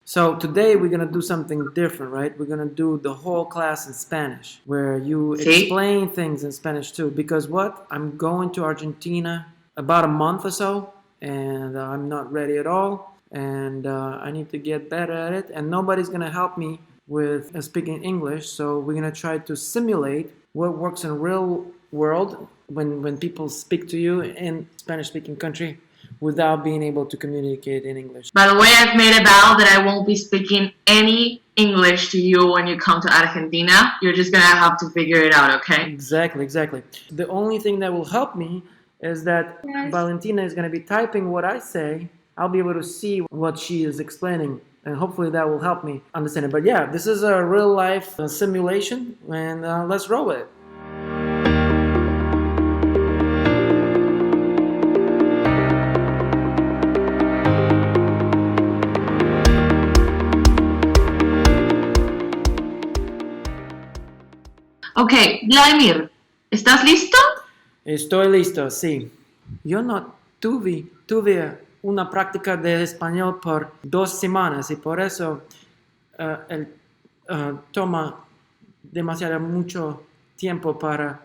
So today we're going to do something different, right? We're going to do the whole class in Spanish, where you explain things in Spanish too. Because what? I'm going to Argentina about a month or so, and I'm not ready at all. And I need to get better at it. And nobody's going to help me with speaking English. So we're going to try to simulate what works in real world when people speak to you in Spanish-speaking country, without being able to communicate in English. By the way, I've made a vow that I won't be speaking any English to you when you come to Argentina. You're just gonna have to figure it out, okay? Exactly. The only thing that will help me is that Valentina is gonna be typing what I say. I'll be able to see what she is explaining, and hopefully that will help me understand it. But yeah, this is a real life simulation, and let's roll with it. Ok, Vladimir, ¿estás listo? Estoy listo, sí. Yo no tuve una práctica de español por 2 semanas y por eso toma mucho tiempo para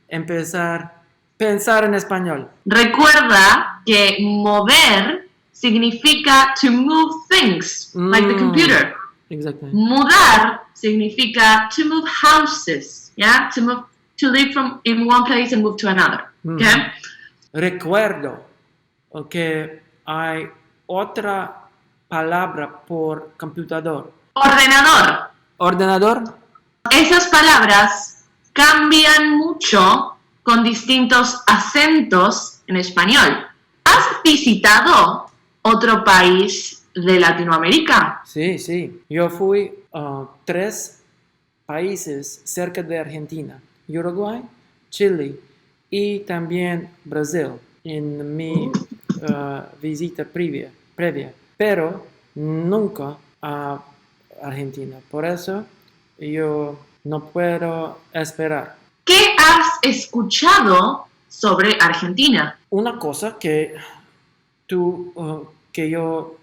empezar a pensar en español. Recuerda que mover significa to move things, like the computer. Exactly. Mudar significa to move houses, yeah? To live from in one place and move to another, okay? Recuerdo que hay otra palabra por computador. Ordenador. ¿Ordenador? Esas palabras cambian mucho con distintos acentos en español. ¿Has visitado otro país de Latinoamérica? Sí. Yo fui a 3 países cerca de Argentina: Uruguay, Chile y también Brasil en mi visita previa, pero nunca a Argentina. Por eso yo no puedo esperar. ¿Qué has escuchado sobre Argentina? Una cosa que yo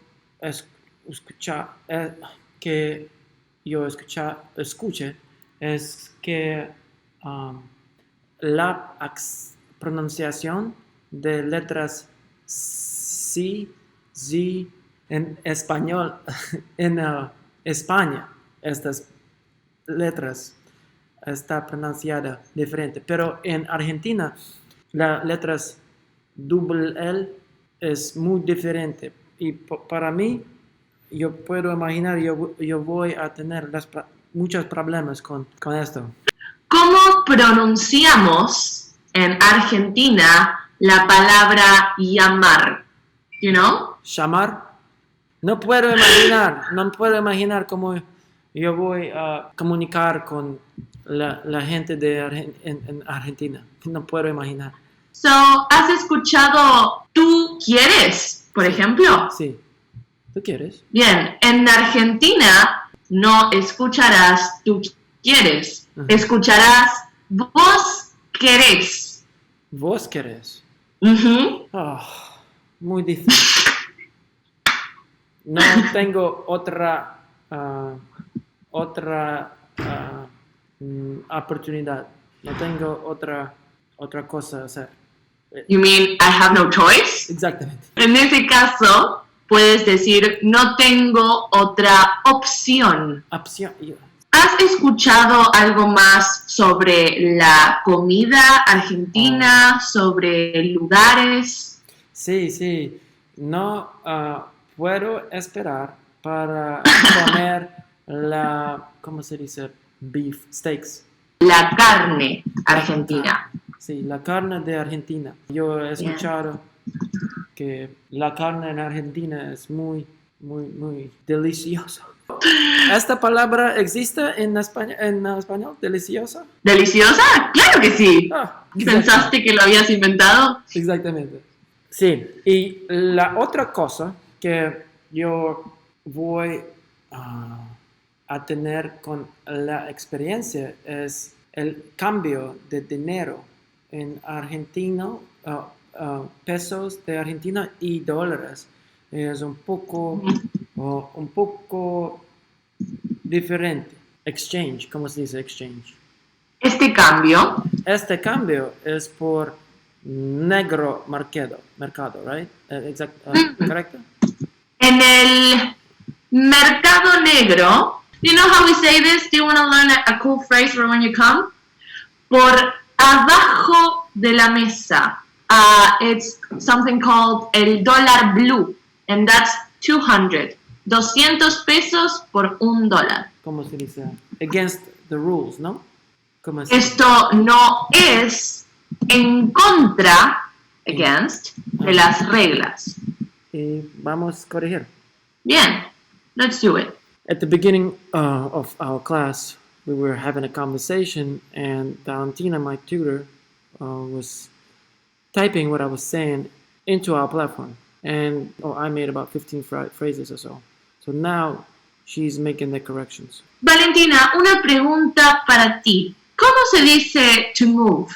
escuché es que la pronunciación de letras C, Z en español, en España, estas letras está pronunciada diferente, pero en Argentina las letras double L es muy diferente, y para mí yo puedo imaginar, yo voy a tener muchos problemas con esto. ¿Cómo pronunciamos en Argentina la palabra llamar? You know? ¿Llamar? No puedo imaginar cómo yo voy a comunicar con la gente en Argentina. No puedo imaginar. So, ¿has escuchado tú quieres, por ejemplo? Sí. ¿Tú quieres? Bien, en Argentina no escucharás tú quieres. Escucharás vos querés. ¿Vos querés? Uh-huh. Muy difícil. No tengo otra oportunidad. No tengo otra cosa a hacer. You mean I have no choice? Exactamente. En ese caso, puedes decir no tengo otra opción. ¿Has escuchado algo más sobre la comida argentina, sobre lugares? Sí. No puedo esperar para comer ¿cómo se dice? Beef steaks. La carne argentina. Sí, la carne de Argentina. Yo he escuchado que la carne en Argentina es muy deliciosa. ¿Esta palabra existe en español? ¿Deliciosa? ¿Deliciosa? ¡Claro que sí! ¿Pensaste que lo habías inventado? Exactamente. Sí, y la otra cosa que yo voy a tener con la experiencia es el cambio de dinero en Argentina, pesos de Argentina y dólares. Es un poco o un poco diferente. Exchange, ¿cómo se dice exchange? Este cambio Este cambio es por negro mercado, right? ¿Correcto? en el mercado negro. Do you know how we say this? Do you want to learn a cool phrase for when you come? Por abajo de la mesa. It's something called el dólar blue, and that's 200. 200 pesos por $1. ¿Cómo se dice? Against the rules, ¿no? ¿Cómo es? Esto no es en contra, against, de las reglas. Y vamos a corregir. Bien, let's do it. At the beginning of our class, we were having a conversation, and Valentina, my tutor, was typing what I was saying into our platform. And I made about 15 phrases or so. So now she's making the corrections. Valentina, una pregunta para ti. ¿Cómo se dice to move?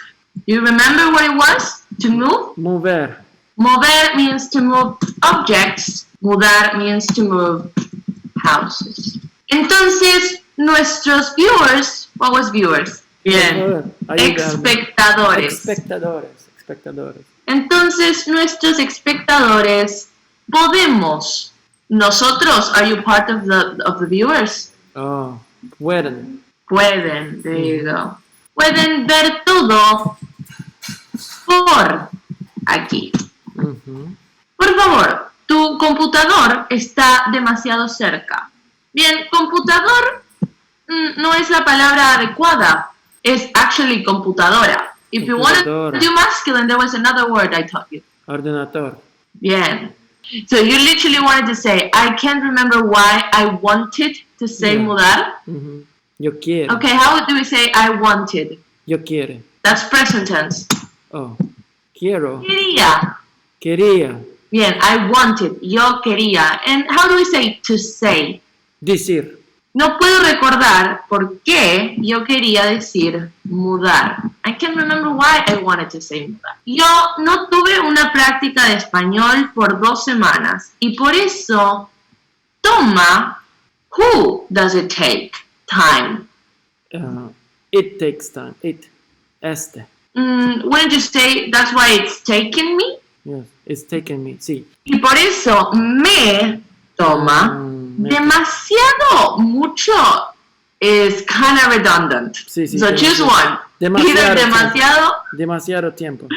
You remember what it was? To move? Mover. Mover means to move objects. Mudar means to move houses. Entonces, nuestros viewers, what was viewers? Bien. Espectadores. Espectadores. Entonces, nuestros espectadores podemos. Nosotros, are you part of the viewers? Oh, pueden. Pueden, there you go. Pueden ver todo por aquí. Por favor, tu computador está demasiado cerca. Bien, computador no es la palabra adecuada. Es actually computadora. If you want to do masculine, there was another word I taught you. Ordenador. Bien. So you literally wanted to say, I can't remember why I wanted to say mudar. Yo quiero. Okay, how do we say I wanted? Yo quiero. That's present tense. Oh, quiero. Quería. Quería. Bien, I wanted. Yo quería. And how do we say to say? Decir. No puedo recordar por qué yo quería decir mudar. I can't remember why I wanted to say mudar. Yo no tuve una práctica de español por 2 semanas y por eso toma. Who does it take time? It takes time. Wouldn't you say that's why it's taken me? Yes, it's taken me. Sí. Y por eso me toma demasiado mucho is kind of redundant. Sí, so choose one. Either demasiado tiempo.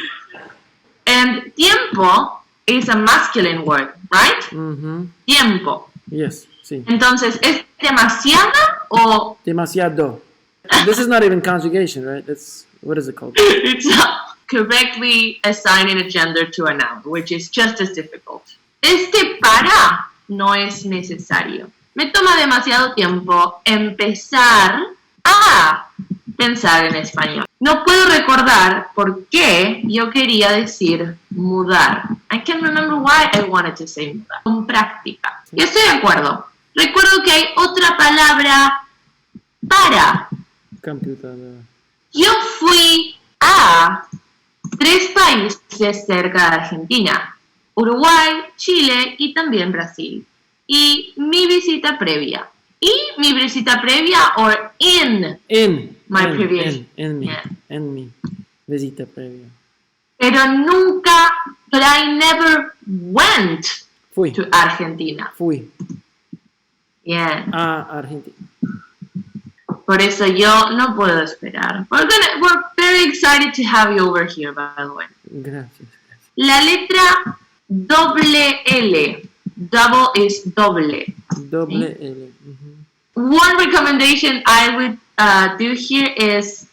And tiempo is a masculine word, right? Tiempo. Yes, sí. Entonces, ¿es demasiada o? Demasiado. This is not even conjugation, right? What is it called? It's correctly assigning a gender to a noun, which is just as difficult. Para no es necesario. Me toma demasiado tiempo empezar a pensar en español. No puedo recordar por qué yo quería decir mudar. I can't remember why I wanted to say mudar. Con práctica. Y estoy de acuerdo. Recuerdo que hay otra palabra para. Computadora. Yo fui a 3 países cerca de Argentina. Uruguay, Chile y también Brasil. Y mi visita previa. Y mi visita previa or in my previous. En mi visita previa. Pero nunca, but I never went to Argentina. Fui. Bien. A Argentina. Por eso yo no puedo esperar. We're very excited to have you over here, by the way. Gracias. La letra doble L. Double is doble. Doble L. One recommendation I would do here is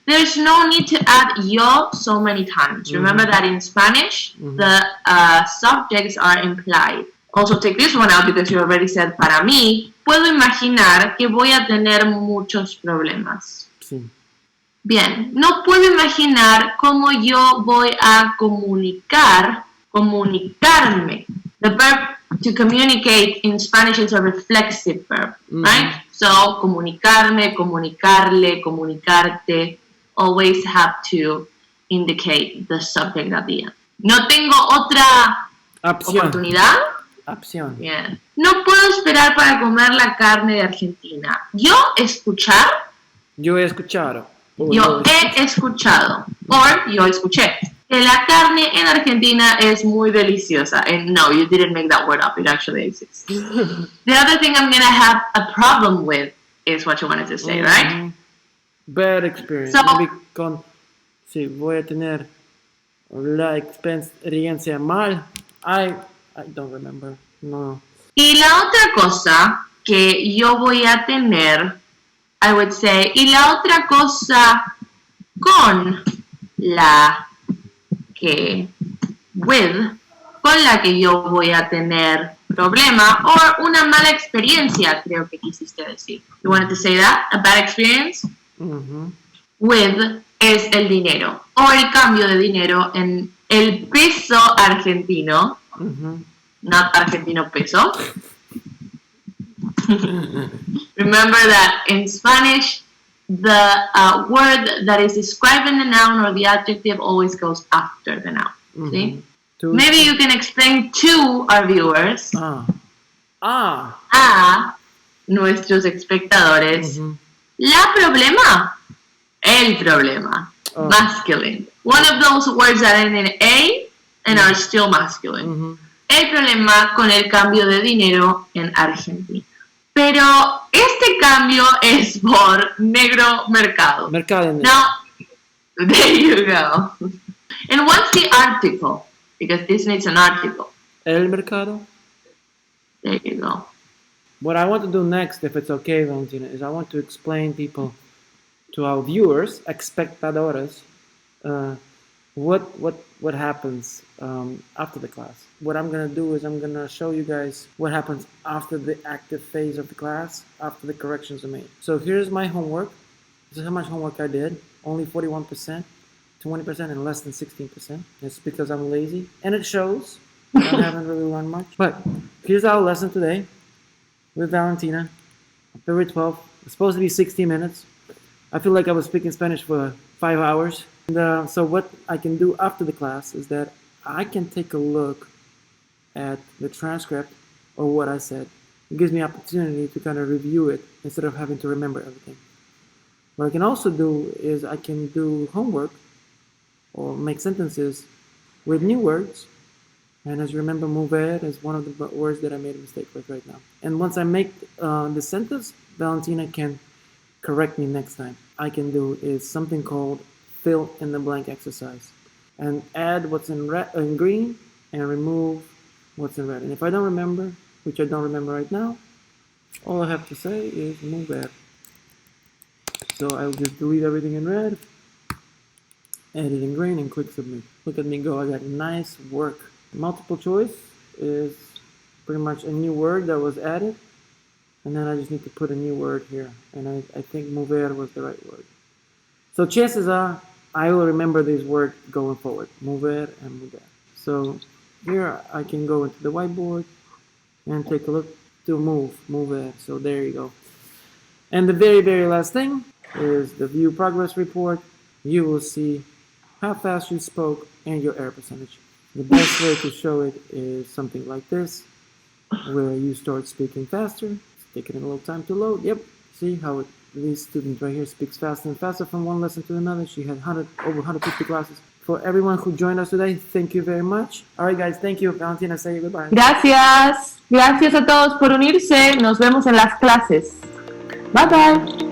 there's no need to add yo so many times. Remember that in Spanish, the subjects are implied. Also take this one out because you already said para mí. Puedo imaginar que voy a tener muchos problemas. Sí. Bien, no puedo imaginar cómo yo voy a comunicarme. The verb to communicate in Spanish is a reflexive verb, right? So, comunicarme, comunicarle, comunicarte, always have to indicate the subject at the end. No tengo otra oportunidad. Opción. Bien. No puedo esperar para comer la carne de Argentina. Yo escuchar. Yo he escuchado. Yo he escuchado. Or yo escuché. Que la carne en Argentina es muy deliciosa. And no, you didn't make that word up. It actually exists. The other thing I'm going to have a problem with is what you wanted to say, right? Bad experience. So, Maybe sí, voy a tener la experiencia mal. I don't remember. No. y la otra cosa que yo voy a tener, I would say, y la otra cosa con la que, con la que yo voy a tener problema o una mala experiencia, creo que quisiste decir. You wanted to say that? A bad experience? With es el dinero o el cambio de dinero en el peso argentino, not argentino peso. Remember that in Spanish, the word that is describing the noun or the adjective always goes after the noun. See? Maybe you can explain to our viewers, a nuestros espectadores, el problema, masculine. One of those words that end in A and are still masculine. El problema con el cambio de dinero en Argentina. Pero este cambio es por negro mercado. Now, there you go. And what's the article? Because this needs an article. El mercado. There you go. What I want to do next, if it's okay, Valentina, is I want to explain to our viewers, espectadores, what happens after the class. What I'm gonna do is I'm gonna show you guys what happens after the active phase of the class, after the corrections are made. So here's my homework. This is how much homework I did. Only 41%, 20%, and less than 16%. It's because I'm lazy, and it shows. I haven't really learned much. But here's our lesson today with Valentina, February 12th. It's supposed to be 60 minutes. I feel like I was speaking Spanish for 5 hours. And so what I can do after the class is that I can take a look at the transcript or what I said. It gives me opportunity to kind of review it instead of having to remember everything. What I can also do is I can do homework or make sentences with new words. And as you remember, mover is one of the words that I made a mistake with right now. And once I make the sentence, Valentina can correct me next time. I can do is something called fill in the blank exercise and add what's in green and remove what's in red. And if I don't remember, which I don't remember right now, all I have to say is move that. So I'll just delete everything in red, add it in green, and click submit. Look at me go, I got nice work. Multiple choice is pretty much a new word that was added, and then I just need to put a new word here, and I think mover was the right word. So chances are I will remember this word going forward, mover and mover. So here I can go into the whiteboard and take a look to mover. So there you go. And the very, very last thing is the view progress report. You will see how fast you spoke and your error percentage. The best way to show it is something like this, where you start speaking faster. It's taking a little time to load. Yep, see how this student right here speaks faster and faster from one lesson to another. She had over 150 classes. For everyone who joined us today, thank you very much. All right, guys, thank you. Valentina, say goodbye. Gracias. Gracias a todos por unirse. Nos vemos en las clases. Bye bye.